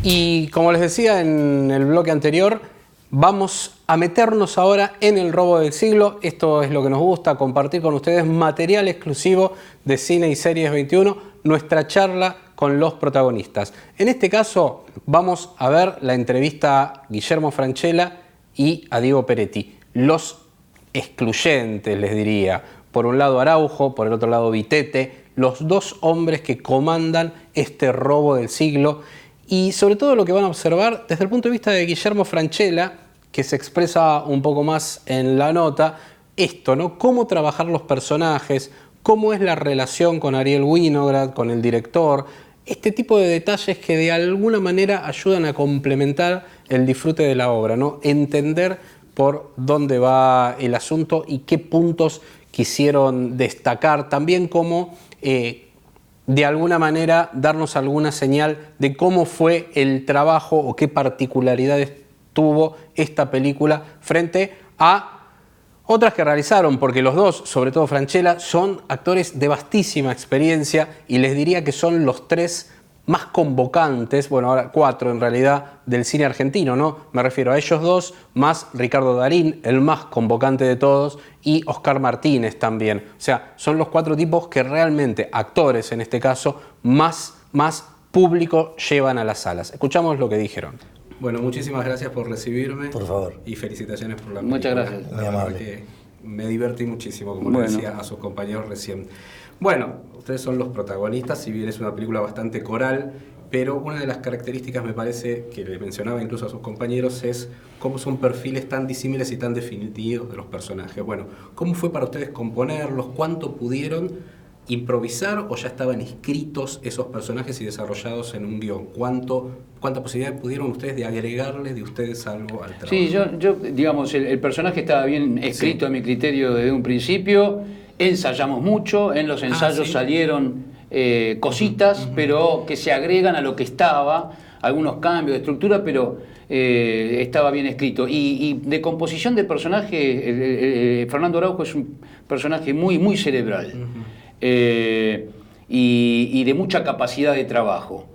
Y como les decía en el bloque anterior, vamos a meternos ahora en el robo del siglo. Esto es lo que nos gusta, compartir con ustedes material exclusivo de Cine y Series 21, nuestra charla con los protagonistas. En este caso vamos a ver la entrevista a Guillermo Francella y a Diego Peretti, los excluyentes, les diría. Por un lado Araujo, por el otro lado Vitete, los dos hombres que comandan este robo del siglo. Y sobre todo lo que van a observar desde el punto de vista de Guillermo Francella, que se expresa un poco más en la nota, esto, ¿no? Cómo trabajar los personajes, cómo es la relación con Ariel Winograd, con el director, este tipo de detalles que de alguna manera ayudan a complementar el disfrute de la obra, ¿no? Entender por dónde va el asunto y qué puntos quisieron destacar, también como de alguna manera darnos alguna señal de cómo fue el trabajo o qué particularidades tuvo esta película frente a otras que realizaron, porque los dos, sobre todo Francella, son actores de vastísima experiencia y les diría que son los tres más convocantes, bueno, ahora cuatro en realidad, del cine argentino, ¿no? Me refiero a ellos dos, más Ricardo Darín, el más convocante de todos, y Oscar Martínez también. O sea, son los cuatro tipos que realmente, actores en este caso, más público llevan a las salas. Escuchamos lo que dijeron. Bueno, muchísimas gracias por recibirme. Por favor. Y felicitaciones por la película. Muchas gracias. Muy amable. Que me divertí muchísimo, como le decía a sus compañeros recién. Bueno, ustedes son los protagonistas, si bien es una película bastante coral, pero una de las características, me parece, que le mencionaba incluso a sus compañeros, es cómo son perfiles tan disímiles y tan definitivos de los personajes. Bueno, ¿cómo fue para ustedes componerlos? ¿Cuánto pudieron improvisar o ya estaban escritos esos personajes y desarrollados en un guión? ¿Cuánta posibilidad pudieron ustedes de agregarle de ustedes algo al trabajo? Sí, yo digamos, el personaje estaba bien escrito, sí, a mi criterio desde un principio. Ensayamos mucho, en los ensayos ¿sí? Salieron cositas, pero que se agregan a lo que estaba, algunos cambios de estructura, pero estaba bien escrito. Y de composición de personaje, Fernando Araujo es un personaje muy cerebral. Y de mucha capacidad de trabajo.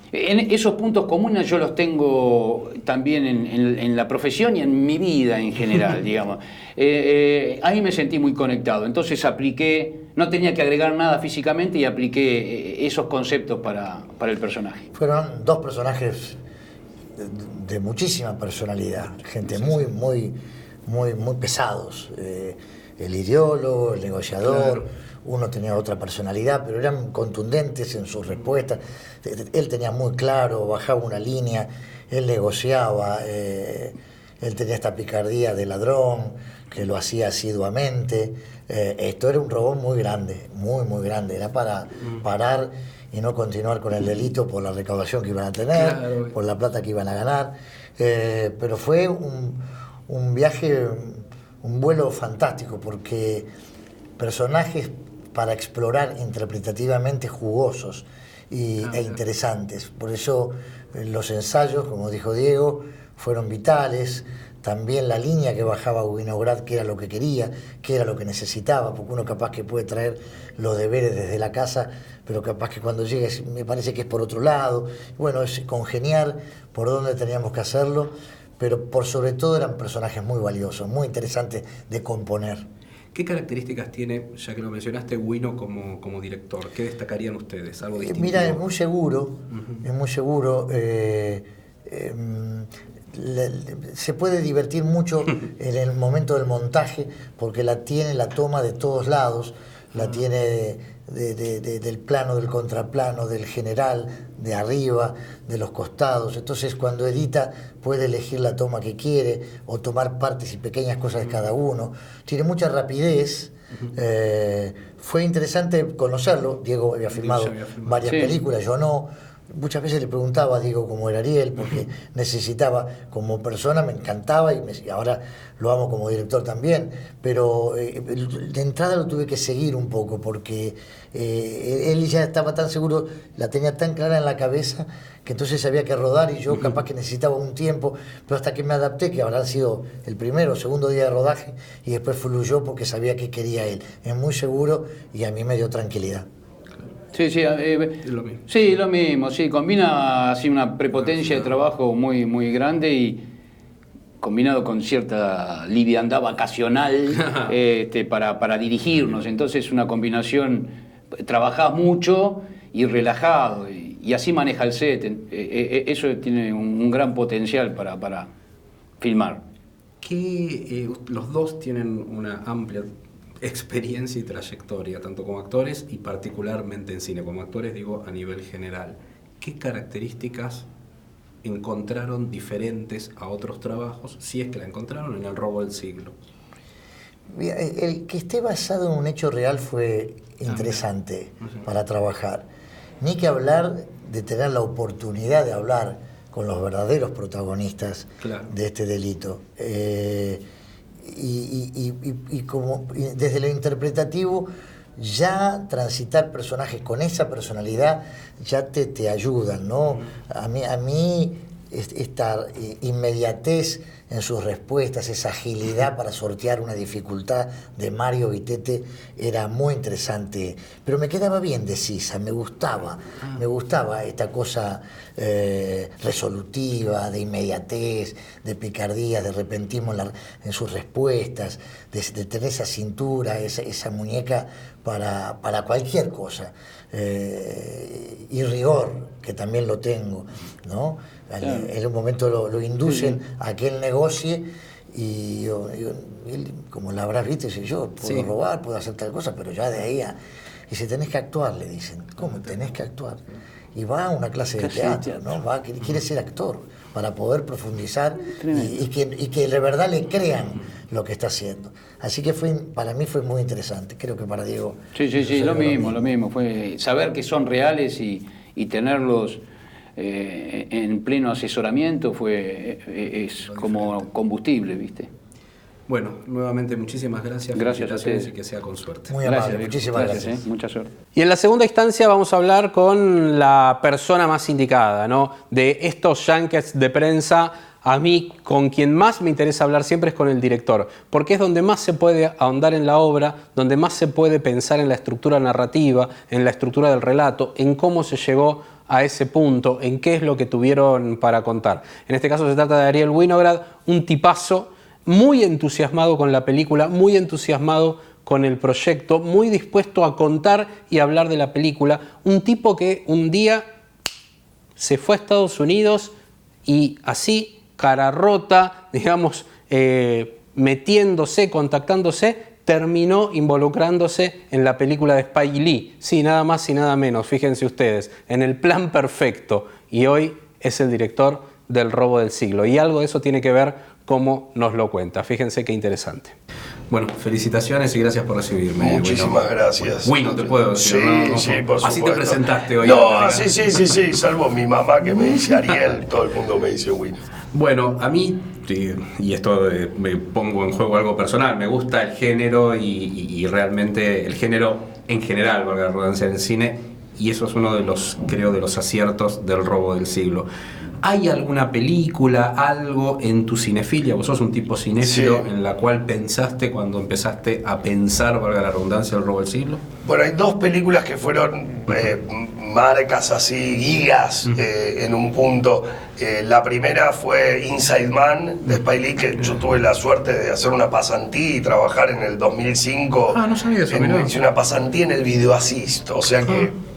En esos puntos comunes yo los tengo también en la profesión y en mi vida en general, digamos. Ahí me sentí muy conectado, entonces apliqué, no tenía que agregar nada físicamente y apliqué esos conceptos para el personaje. Fueron dos personajes de muchísima personalidad, gente muy pesados. El ideólogo, el negociador, claro. Uno tenía otra personalidad, pero eran contundentes en sus respuestas. Él tenía muy claro, bajaba una línea, él negociaba, él tenía esta picardía de ladrón, que lo hacía asiduamente. Esto era un robo muy grande, muy grande. Era para parar y no continuar con el delito por la recaudación que iban a tener, claro, por la plata que iban a ganar. Pero fue un viaje, un vuelo fantástico, porque personajes para explorar interpretativamente jugosos e interesantes. Por eso los ensayos, como dijo Diego, fueron vitales. También la línea que bajaba Winograd, que era lo que quería, que era lo que necesitaba, porque uno capaz que puede traer los deberes desde la casa, pero capaz que cuando llegue me parece que es por otro lado. Bueno, es congeniar por dónde teníamos que hacerlo, pero por sobre todo eran personajes muy valiosos, muy interesantes de componer. ¿Qué características tiene, ya que lo mencionaste, Wino como director? ¿Qué destacarían ustedes? ¿Algo distintivo? Mira, es muy seguro, es muy seguro. Se puede divertir mucho en el momento del montaje, porque la toma de todos lados, la tiene del plano, del contraplano, del general, de arriba, de los costados. Entonces cuando edita puede elegir la toma que quiere o tomar partes y pequeñas cosas de cada uno. Tiene mucha rapidez. Fue interesante conocerlo. Diego había filmado varias películas, yo no. Muchas veces le preguntaba a Diego cómo era Ariel, porque necesitaba, como persona me encantaba y ahora lo amo como director también, pero de entrada lo tuve que seguir un poco, porque él ya estaba tan seguro, la tenía tan clara en la cabeza, que entonces había que rodar y yo capaz que necesitaba un tiempo, pero hasta que me adapté, que habrá sido el primero o segundo día de rodaje, y después fluyó porque sabía que quería él. Es muy seguro y a mí me dio tranquilidad. Sí, sí, Lo mismo. sí, lo mismo, sí, combina así una prepotencia de trabajo muy, muy grande y combinado con cierta liviandad vacacional para dirigirnos. Entonces una combinación, trabajás mucho y relajado y así maneja el set. Eso tiene un gran potencial para filmar. Que los dos tienen una amplia experiencia y trayectoria, tanto como actores y particularmente en cine. Como actores digo a nivel general. ¿Qué características encontraron diferentes a otros trabajos, si es que la encontraron, en El robo del siglo? El que esté basado en un hecho real fue interesante para trabajar. Ni que hablar de tener la oportunidad de hablar con los verdaderos protagonistas de este delito. Como desde lo interpretativo, ya transitar personajes con esa personalidad ya te ayudan, ¿no? A mí esta inmediatez en sus respuestas, esa agilidad para sortear una dificultad de Mario Vittete era muy interesante, pero me quedaba bien de Sisa, me gustaba esta cosa resolutiva, de inmediatez, de picardía, de repentismo en sus respuestas, de tener esa cintura, esa muñeca para cualquier cosa, y rigor, que también lo tengo, ¿no? En un momento lo inducen a que él negocie y él, como la habrás visto, dice, yo puedo robar, puedo hacer tal cosa, pero ya de ahí dice, tenés que actuar, le dicen. ¿Cómo tenés que actuar? Y va a una clase de teatro, ¿no? Quiere ser actor para poder profundizar y que de verdad le crean lo que está haciendo. Así que para mí fue muy interesante, creo que para Diego. Sí, lo mismo. Fue saber que son reales y tenerlos en pleno asesoramiento es como combustible, ¿viste? Bueno, nuevamente muchísimas gracias. Gracias a ustedes. Y que sea con suerte. Muy amable, muchísimas gracias. Mucha suerte. Y en la segunda instancia vamos a hablar con la persona más indicada, ¿no? De estos junkets de prensa, a mí con quien más me interesa hablar siempre es con el director, porque es donde más se puede ahondar en la obra, donde más se puede pensar en la estructura narrativa, en la estructura del relato, en cómo se llegó a ese punto, en qué es lo que tuvieron para contar. En este caso se trata de Ariel Winograd, un tipazo muy entusiasmado con la película, muy entusiasmado con el proyecto, muy dispuesto a contar y hablar de la película. Un tipo que un día se fue a Estados Unidos y así, cara rota, digamos, metiéndose, contactándose, terminó involucrándose en la película de Spike Lee. Sí, nada más y nada menos, fíjense ustedes, en el plan perfecto. Y hoy es el director del robo del siglo. Y algo de eso tiene que ver cómo nos lo cuenta. Fíjense qué interesante. Bueno, felicitaciones y gracias por recibirme. Muchísimas gracias. Bueno, te puedo decir. Sí, por supuesto. Así te presentaste hoy. No, sí, salvo mi mamá que me dice Ariel, todo el mundo me dice Wino. Bueno, a mí, y esto me pongo en juego algo personal, me gusta el género y realmente el género en general, valga la redundancia, en el cine, y eso es uno de los, creo, de los aciertos del robo del siglo. ¿Hay alguna película, algo en tu cinefilia, vos sos un tipo cinéfilo, en la cual pensaste cuando empezaste a pensar, valga la redundancia, el robo del siglo? Bueno, hay dos películas que fueron marcas así, guías en un punto. La primera fue Inside Man de Spike Lee, que yo tuve la suerte de hacer una pasantía y trabajar en el 2005. No sabía eso, hice una pasantía en el Video Assist, o sea que...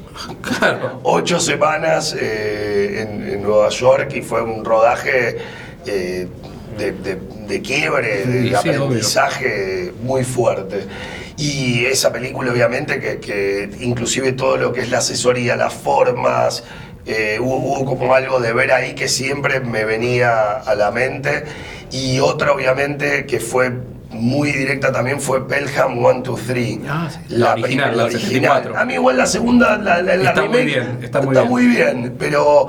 Claro. 8 semanas en Nueva York, y fue un rodaje de quiebre, de aprendizaje muy fuerte. Y esa película, obviamente, que inclusive todo lo que es la asesoría, las formas, hubo como algo de ver ahí que siempre me venía a la mente. Y otra, obviamente, que fue muy directa también, fue Pelham 1, 2, 3. La original, la 74. A mí igual la segunda, la está remake, muy bien, está muy bien, pero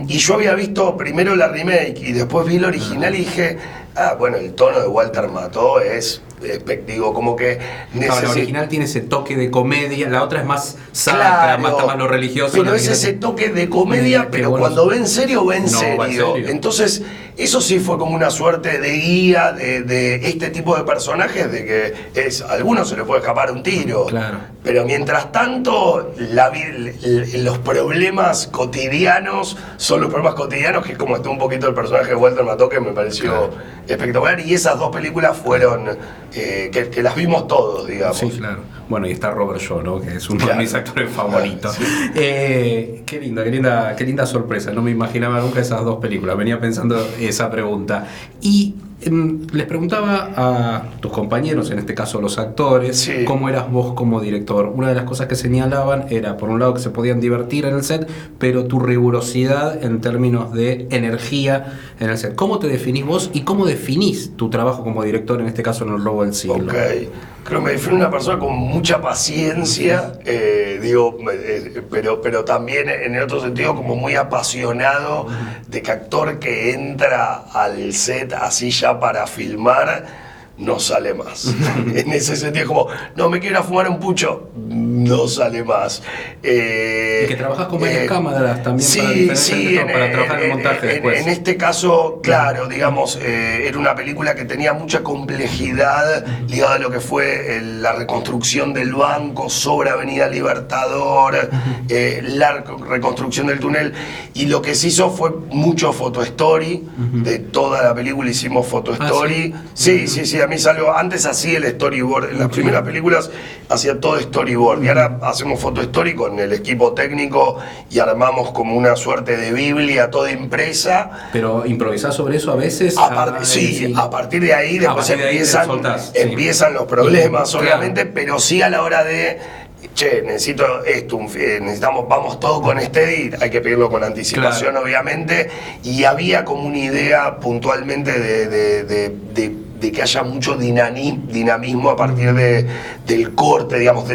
y yo había visto primero la remake y después vi la original y dije, bueno, el tono de Walter Matthau es digo, como que la original tiene ese toque de comedia, la otra es más sacra, claro, más lo religioso. Pero es ese toque de comedia, pero cuando ve en serio, va en serio. Entonces, eso sí fue como una suerte de guía de este tipo de personajes, de que a algunos se le puede escapar un tiro. Claro. Pero mientras tanto, los problemas cotidianos son los problemas cotidianos, que es como está un poquito el personaje de Walter Matthau, que me pareció espectacular. Y esas dos películas fueron, que las vimos todos, digamos. Sí, claro. Bueno, y está Robert Shaw, ¿no? Que es uno de mis actores favoritos. Sí. Qué linda sorpresa. No me imaginaba nunca esas dos películas. Venía pensando esa pregunta. Y les preguntaba a tus compañeros, en este caso los actores, cómo eras vos como director. Una de las cosas que señalaban era, por un lado, que se podían divertir en el set, pero tu rigurosidad en términos de energía en el set. ¿Cómo te definís vos y cómo definís tu trabajo como director, en este caso en El Robo del Siglo? Ok, creo que me define una persona con mucha paciencia, pero también en el otro sentido como muy apasionado de que actor que entra al set así ya para filmar no sale más. En ese sentido, como, no me quiero ir a fumar un pucho, no sale más. Y que trabajas con varias cámaras también para trabajar en el montaje después. En este caso, claro, digamos, era una película que tenía mucha complejidad ligada a lo que fue la reconstrucción del banco sobre Avenida Libertador, la reconstrucción del túnel, y lo que se hizo fue mucho photo story, de toda la película hicimos photo story. Sí, a mí salgo, antes hacía el storyboard, en las primeras películas hacía todo storyboard, y ahora hacemos photo story con el equipo técnico y armamos como una suerte de biblia toda impresa. Pero improvisás sobre eso a veces. A partir de ahí después empiezan los problemas, obviamente, pero sí a la hora de necesito esto, vamos todo con Steady, hay que pedirlo con anticipación, obviamente, y había como una idea puntualmente de que haya mucho dinamismo a partir del corte, digamos.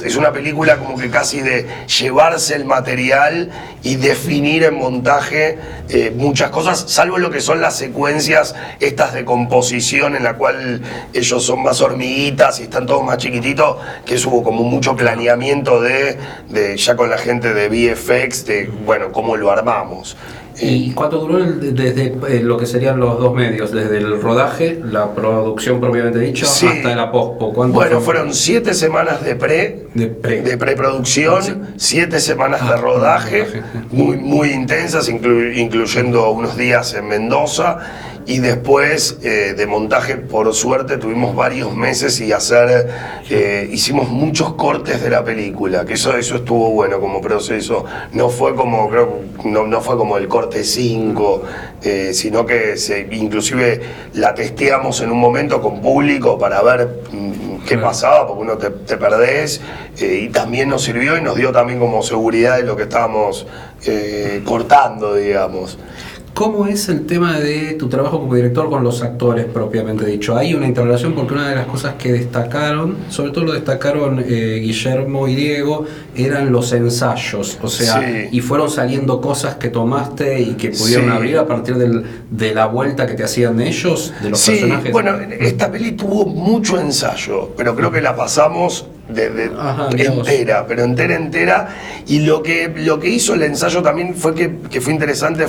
Es una película como que casi de llevarse el material y definir en montaje muchas cosas, salvo lo que son las secuencias estas de composición en la cual ellos son más hormiguitas y están todos más chiquititos, que eso hubo como mucho planeamiento de ya con la gente de VFX, de bueno, cómo lo armamos. ¿Y cuánto duró desde lo que serían los dos medios? Desde el rodaje, la producción propiamente dicho, hasta la pospo. Bueno, fueron 7 semanas de preproducción, 7 semanas de rodaje, muy intensas, incluyendo unos días en Mendoza. Y después de montaje, por suerte, tuvimos varios meses y hicimos muchos cortes de la película, que eso estuvo bueno como proceso. No fue como, no fue como el corte 5, sino que inclusive la testeamos en un momento con público para ver qué pasaba, porque uno te perdés, y también nos sirvió y nos dio también como seguridad de lo que estábamos cortando, digamos. ¿Cómo es el tema de tu trabajo como director con los actores propiamente dicho? Hay una interrelación porque una de las cosas que destacaron, sobre todo lo destacaron Guillermo y Diego, eran los ensayos, o sea, y fueron saliendo cosas que tomaste y que pudieron abrir a partir de la vuelta que te hacían ellos, de los personajes. Bueno, esta peli tuvo mucho ensayo, pero creo que la pasamos entera, y lo que hizo el ensayo también fue que fue interesante,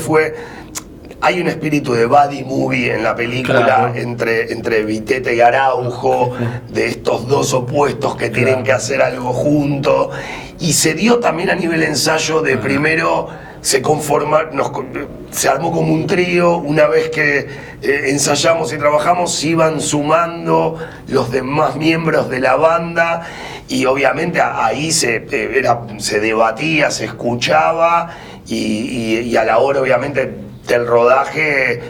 hay un espíritu de buddy movie en la película, entre Vitete y Araujo, de estos dos opuestos que tienen que hacer algo juntos, y se dio también a nivel ensayo de primero se armó como un trío. Una vez que ensayamos y trabajamos, se iban sumando los demás miembros de la banda, y obviamente ahí se debatía, se escuchaba, y a la hora obviamente del rodaje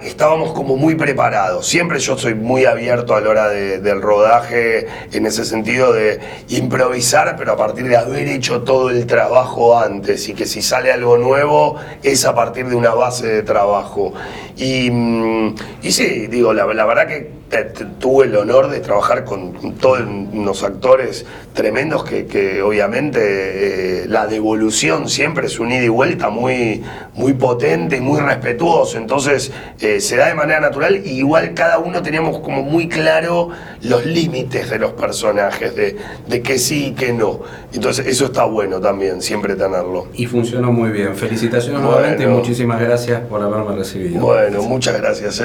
estábamos como muy preparados. Siempre yo soy muy abierto a la hora del rodaje, en ese sentido de improvisar, pero a partir de haber hecho todo el trabajo antes, y que si sale algo nuevo es a partir de una base de trabajo. Y sí, digo, la verdad que tuve el honor de trabajar con todos unos actores tremendos que obviamente la devolución siempre es un ida y vuelta muy, muy potente y muy respetuoso, entonces se da de manera natural, y igual cada uno teníamos como muy claro los límites de los personajes, de que sí y que no, entonces eso está bueno también, siempre tenerlo. Y funcionó muy bien. Felicitaciones nuevamente y muchísimas gracias por haberme recibido. Bueno, muchas gracias.